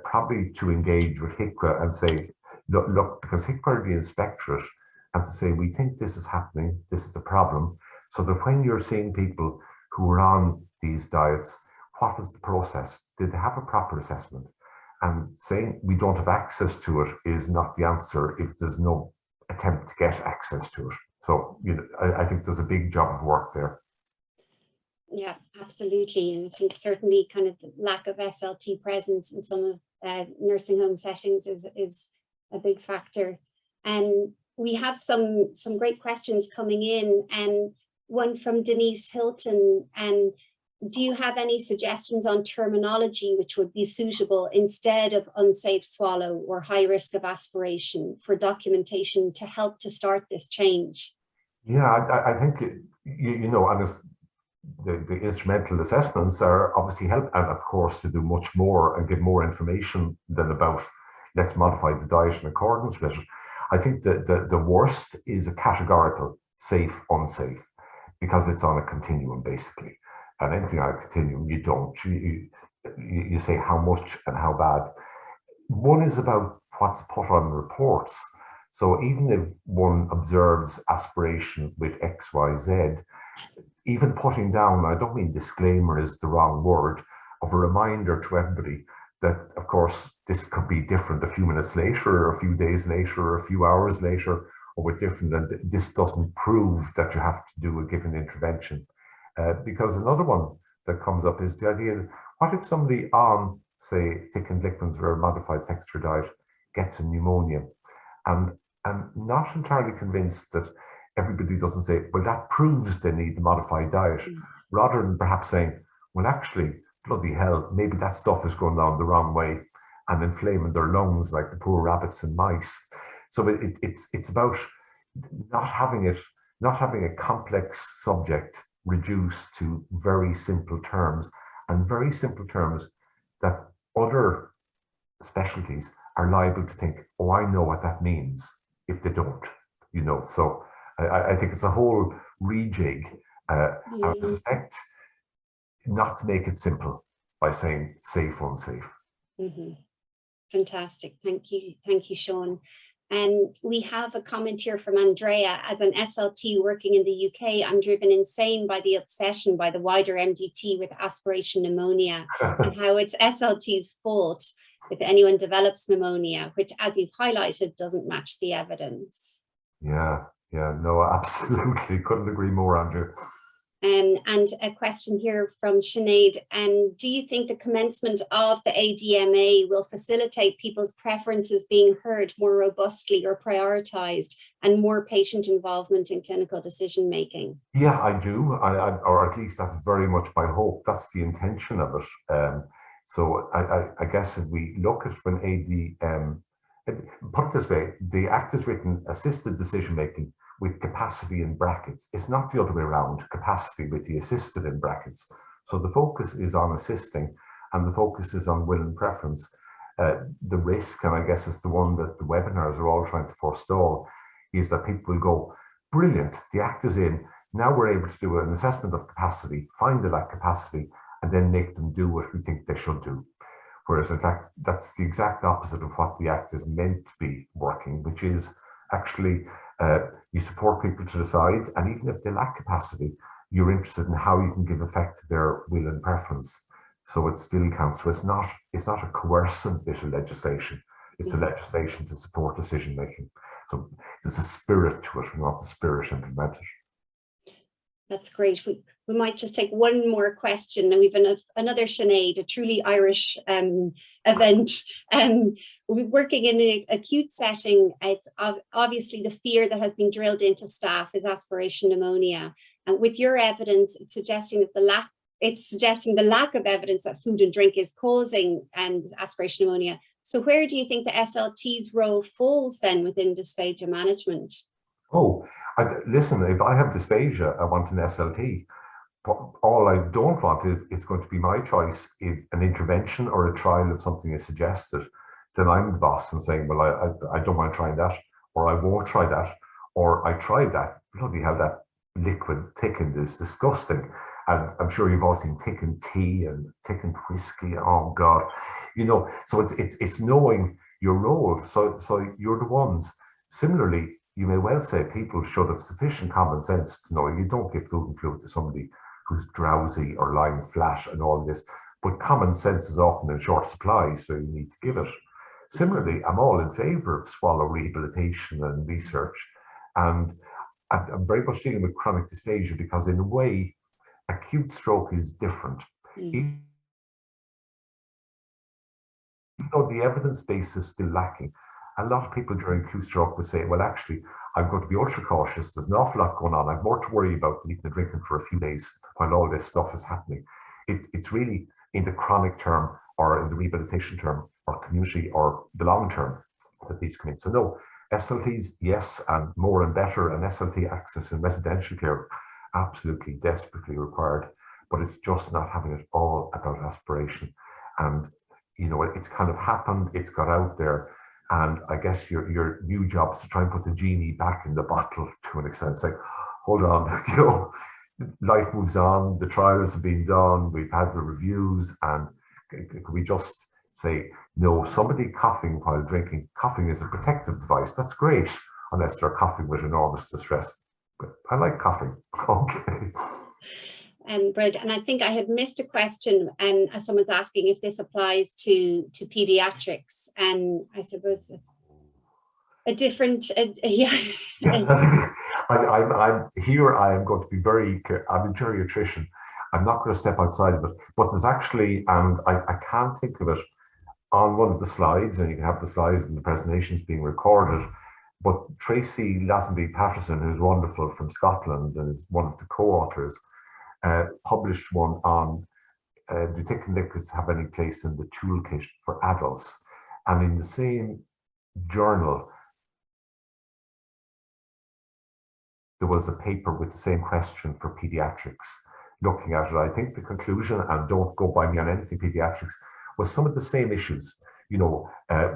Probably to engage with HICWA and say, look, because HICWA are the inspectorate, and to say, we think this is happening, this is a problem, so that when you're seeing people who are on these diets, what is the process? Did they have a proper assessment? And saying we don't have access to it is not the answer if there's no attempt to get access to it. So, I think there's a big job of work there. Yeah, absolutely. And I think certainly kind of the lack of SLT presence in some of nursing home settings is a big factor. And we have some great questions coming in, and one from Denise Hilton. And do you have any suggestions on terminology which would be suitable instead of unsafe swallow or high risk of aspiration for documentation to help to start this change? Yeah, I think, you know, and the instrumental assessments are obviously help, and of course to do much more and give more information than about let's modify the diet in accordance with it. I think the worst is a categorical safe, unsafe, because it's on a continuum basically. And anything on a continuum, you don't. You say how much and how bad. One is about what's put on reports. So even if one observes aspiration with X, Y, Z, even putting down, I don't mean disclaimer is the wrong word, of a reminder to everybody that, of course, this could be different a few minutes later, or a few days later, or a few hours later, or with different, and this doesn't prove that you have to do a given intervention. Because another one that comes up is the idea, what if somebody on, say, thickened liquids or a modified texture diet gets a pneumonia? And I'm not entirely convinced that everybody doesn't say, well, that proves they need the modified diet, rather than perhaps saying, well, actually, bloody hell, maybe that stuff is going down the wrong way and inflaming their lungs like the poor rabbits and mice. So it's about not having a complex subject reduced to very simple terms, and very simple terms that other specialties are liable to think, oh, I know what that means, if they don't, you know. So I think it's a whole rejig. I suspect not to make it simple by saying safe, unsafe. Fantastic. Thank you, Shaun. And we have a comment here from Andrea. As an SLT working in the UK, I'm driven insane by the obsession by the wider MDT with aspiration pneumonia and how it's SLT's fault if anyone develops pneumonia, which, as you've highlighted, doesn't match the evidence. Yeah, no, absolutely. Couldn't agree more, Andrew. And a question here from Sinead. And do you think the commencement of the ADMA will facilitate people's preferences being heard more robustly or prioritized, and more patient involvement in clinical decision making? Yeah, I do. Or at least that's very much my hope. That's the intention of it. So I guess if we look at when put it this way, the Act is written assisted decision making with capacity in brackets. It's not the other way around, capacity with the assisted in brackets. So the focus is on assisting, and the focus is on will and preference. The risk, and I guess it's the one that the webinars are all trying to forestall, is that people will go, brilliant, the Act is in, now we're able to do an assessment of capacity, find that capacity, and then make them do what we think they should do. Whereas in fact, that's the exact opposite of what the Act is meant to be working, which is actually you support people to decide, and even if they lack capacity, you're interested in how you can give effect to their will and preference. So it still counts. So it's not a coercive bit of legislation. It's a legislation to support decision making. So there's a spirit to it. We want the spirit implemented. That's great. We might just take one more question, and we've another Sinead, a truly Irish event. Working in an acute setting, it's obviously the fear that has been drilled into staff is aspiration pneumonia. And with your evidence, it's suggesting that the lack of evidence that food and drink is causing aspiration pneumonia. So where do you think the SLT's role falls then within dysphagia management? Oh, listen, if I have dysphagia, I want an SLT. But all I don't want is it's going to be my choice if an intervention or a trial of something is suggested, then I'm the boss and saying, well, I don't want to try that, or I won't try that, or I tried that. Bloody hell, that liquid thickened is disgusting. And I'm sure you've all seen thickened tea and thickened whiskey. Oh God, you know. So it's knowing your role. So you're the ones. Similarly, you may well say people should have sufficient common sense to know you don't give food and fluid to somebody who's drowsy or lying flat and all this. But common sense is often in short supply, so you need to give it. Similarly, I'm all in favour of swallow rehabilitation and research. And I'm very much dealing with chronic dysphagia because in a way, acute stroke is different. Even though the evidence base is still lacking, a lot of people during acute stroke would say, well, actually, I'm going to be ultra cautious. There's an awful lot going on. I've more to worry about than eating and drinking for a few days while all this stuff is happening. It's really in the chronic term or in the rehabilitation term or community or the long term that these come in. So no, SLTs, yes, and more and better, and SLT access in residential care, absolutely desperately required. But it's just not having it all about aspiration. And, you know, it's kind of happened, it's got out there. And I guess your new job is to try and put the genie back in the bottle to an extent. It's like, hold on, you know, life moves on, the trials have been done, we've had the reviews, and could we just say, no, somebody coughing while drinking, coughing is a protective device, that's great, unless they're coughing with enormous distress. But I like coughing, okay. Brilliant. And I think I had missed a question, as someone's asking if this applies to pediatrics, and I suppose a different, yeah. I'm here. I am going to be very. I'm a geriatrician. I'm not going to step outside of it. But there's actually, and I can't think of it on one of the slides, and you can have the slides and the presentations being recorded. But Tracy Lazenby-Patterson, who's wonderful from Scotland and is one of the co-authors, published one on do tick and liquids have any place in the toolkit for adults? And in the same journal, there was a paper with the same question for pediatrics, looking at it. I think the conclusion, and don't go by me on anything pediatrics, was some of the same issues, you know,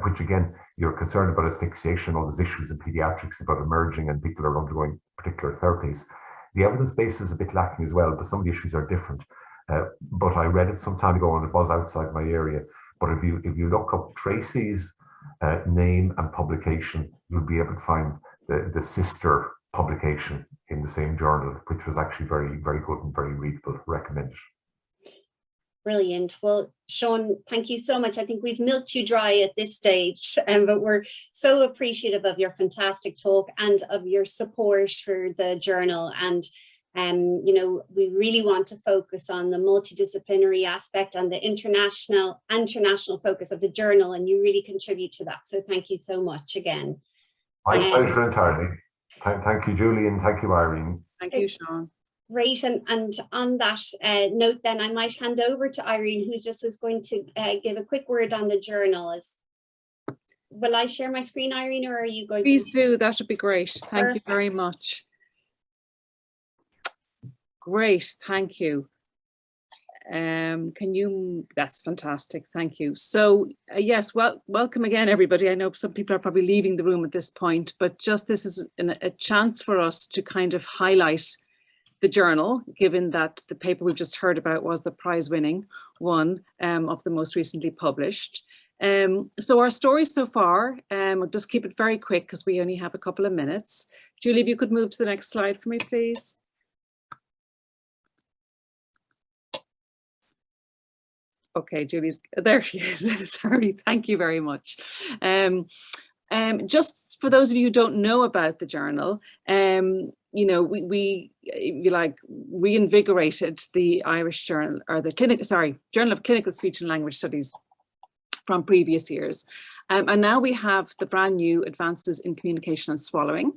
which again, you're concerned about asphyxiation, all those issues in pediatrics about emerging and people are undergoing particular therapies. The evidence base is a bit lacking as well, but some of the issues are different. But I read it some time ago and it was outside my area. But if you look up Tracy's name and publication, you'll be able to find the sister publication in the same journal, which was actually very, very good and very readable. Recommended. Brilliant. Well, Shaun, thank you so much. I think we've milked you dry at this stage, but we're so appreciative of your fantastic talk and of your support for the journal. And, you know, we really want to focus on the multidisciplinary aspect and the international focus of the journal, and you really contribute to that. So thank you so much again. My pleasure entirely. Thank you, Julie, and thank you, Irene. Thank you, Shaun. Great, and on that note, then I might hand over to Irene, who just is going to give a quick word on the journal. Will I share my screen, Irene, or are you going Please to? do, that would be great. Thank Perfect. you very much. Great, thank you. That's fantastic, thank you. So yes, well, welcome again, everybody. I know some people are probably leaving the room at this point, but just this is a chance for us to kind of highlight the journal, given that the paper we've just heard about was the prize-winning one of the most recently published. So our story so far, we'll just keep it very quick because we only have a couple of minutes. Julie, if you could move to the next slide for me, please. Okay, Julie's, there she is. Sorry, thank you very much. Just for those of you who don't know about the journal, you know, we reinvigorated the Irish Journal, or the Journal of Clinical Speech and Language Studies from previous years. And now we have the brand new Advances in Communication and Swallowing.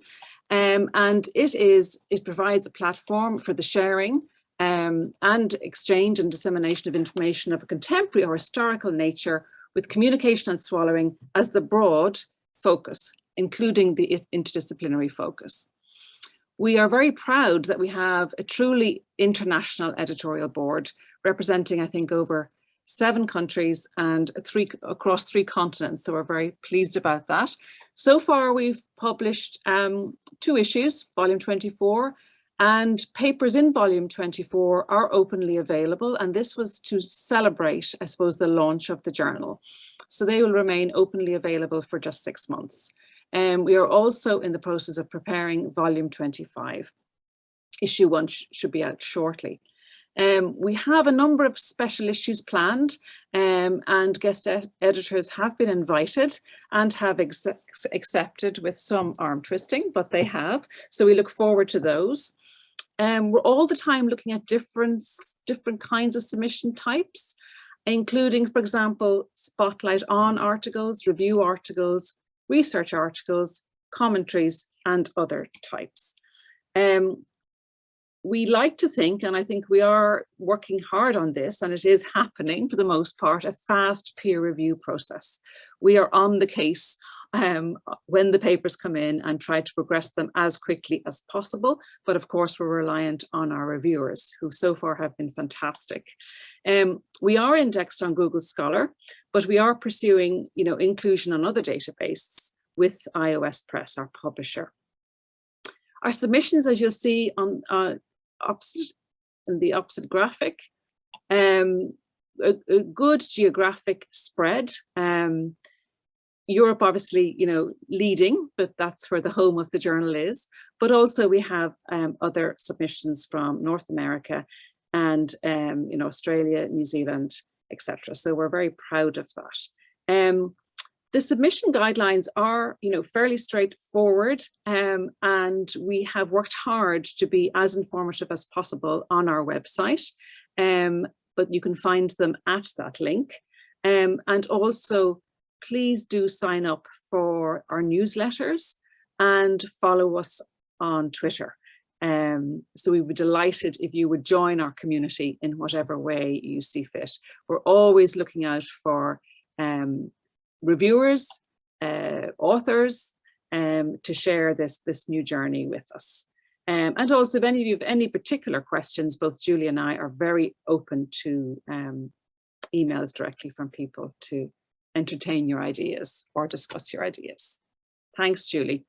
And it provides a platform for the sharing and exchange and dissemination of information of a contemporary or historical nature, with communication and swallowing as the broad focus, including the interdisciplinary focus. We are very proud that we have a truly international editorial board representing, I think, over 7 countries and across 3 continents. So we're very pleased about that. So far, we've published 2 issues, volume 24, and papers in volume 24 are openly available. And this was to celebrate, I suppose, the launch of the journal. So they will remain openly available for just 6 months. We are also in the process of preparing volume 25. Issue 1 should be out shortly. We have a number of special issues planned, and guest editors have been invited and have accepted, with some arm twisting, but they have. So we look forward to those. We're all the time looking at different kinds of submission types, including, for example, spotlight on articles, review articles, research articles, commentaries, and other types. We like to think, and I think we are working hard on this, and it is happening for the most part, a fast peer review process. We are on the case when the papers come in and try to progress them as quickly as possible. But of course, we're reliant on our reviewers, who so far have been fantastic. We are indexed on Google Scholar, but we are pursuing, inclusion on other databases with iOS Press, our publisher. Our submissions, as you'll see on in the opposite graphic, a good geographic spread. Europe, obviously, leading, but that's where the home of the journal is. But also we have other submissions from North America and Australia, New Zealand, etc. So we're very proud of that. The submission guidelines are, fairly straightforward, and we have worked hard to be as informative as possible on our website, but you can find them at that link. And also, please do sign up for our newsletters and follow us on Twitter. So we would be delighted if you would join our community in whatever way you see fit. We're always looking out for reviewers, authors, to share this new journey with us. And also, if any of you have any particular questions, both Julie and I are very open to emails directly from people to entertain your ideas or discuss your ideas. Thanks, Julie.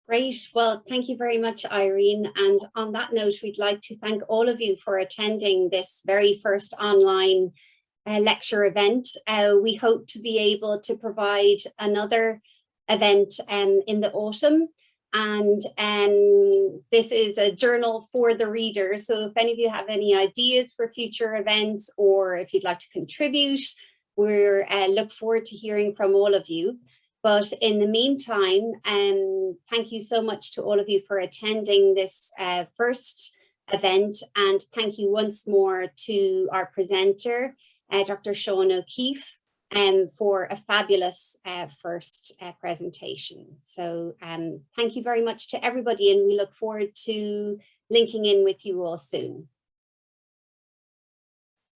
Great. Well, thank you very much, Irene. And on that note, we'd like to thank all of you for attending this very first online lecture event. We hope to be able to provide another event in the autumn. And this is a journal for the reader. So if any of you have any ideas for future events, or if you'd like to contribute, we look forward to hearing from all of you. But in the meantime, thank you so much to all of you for attending this first event. And thank you once more to our presenter, Dr. Shaun O Keeffe, for a fabulous first presentation. So thank you very much to everybody, and we look forward to linking in with you all soon.